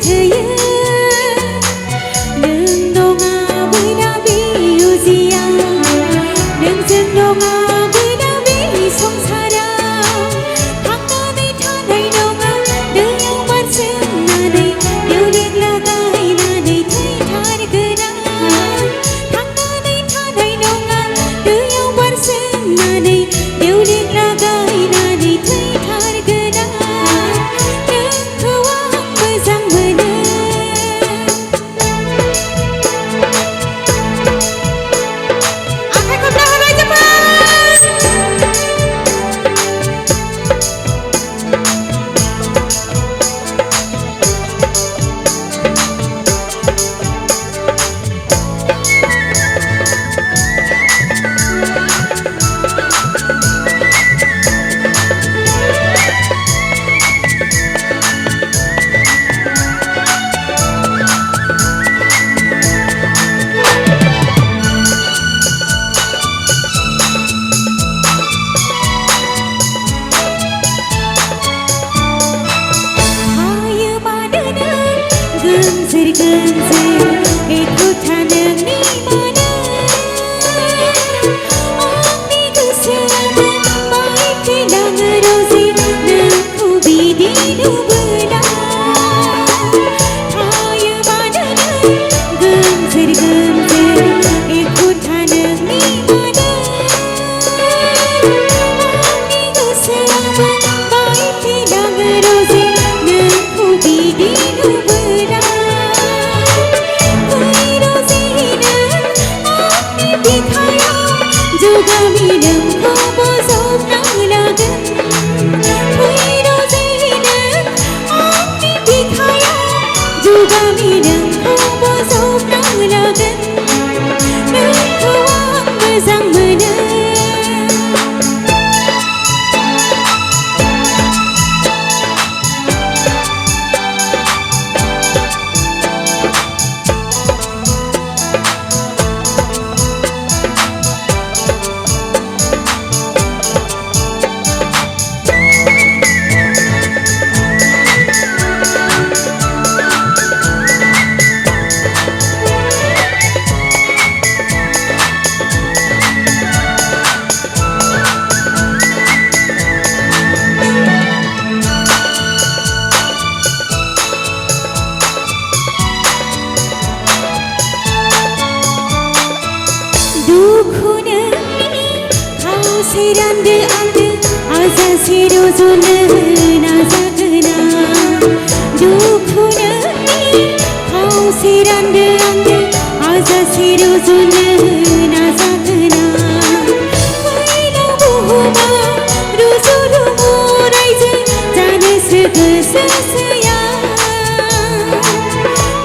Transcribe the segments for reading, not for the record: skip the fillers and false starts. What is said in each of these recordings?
थोयो नों नङाबो दा बे उजिया नोंजों नङाबो दा बे संसाराव थांनानै थानाय नङा दैयाव बारसोमनानै देवलिं लागायनानै थैथारगोन आं थांनानै थानाय नङा दैयाव बारसोमनानै देवलिं लागायनानै थैथारगोन आं नोंखौ आं मोजां मोनो आखाइ खबना होबाय जोबोद गोमजोर गोमजोर एखुथा नोंनि मानो आंनि गोसोआबो बायफ्लेलाङो रजे नोंखौ बिदि नुबोला थायोबानो नों गोमजोर गोमजोर एखुथा नोंनि मानो आंनि गोसोआबो बायफ्लेलाङो रजे नोंखौ बिदि नुबोला जुगामि नोंखौ बजबना लागोन फै रजे नों आंनि बिखायाव जुगामि नोंखौ बजबना लागोन नोंखौ आं मोजां मोनो दुखु नोंनि खावसे रानदो आंदो हाजासे रज'नो नाजागोन आं दुखु नोंनि खावसे रानदो आंदो हाजासे रज'नो नाजागोन आं फैलाव बुहुमाव रुजु रुमु रायजो जानोसो गोसोसै आं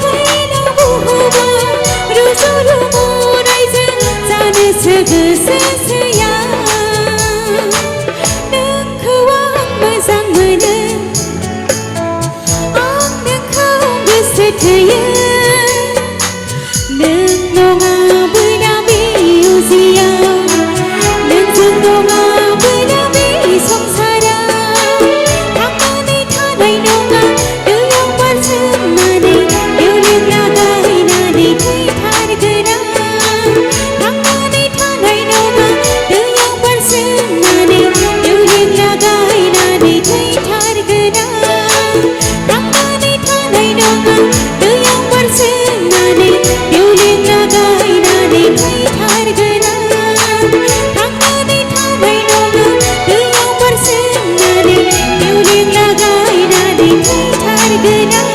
फैलाव बुहुमाव रुजु रुमु रायजो जानोसो गोसोसै आं नोंखौ आं मोजां मोनो आं नोंखौ गोसो थोयो नों नङाबो दा बे उजियाव नोंजों नङाबो दा बे संसाराव थांनानै थानाय नङा दैयाव बारसोमनानै देवलिं लागायनानै थैथारगोन आं थांनानै थानाय नङा दैयाव बारसोमनानै देवलिं लागायनानै थैथारगोन आं थांनानै थानाय नङा दैयाव बारसोमनानै देवलिं लागायनानै थैथारगोन आं थांनानै थानाय नङा दैयाव बारसोमनानै देवलिं लागायनानै थैथारगोन आं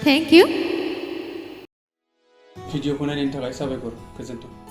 थेंक इउ भिडिअखौ नायनायनि थाखाय साबायखर गोजोन्थों।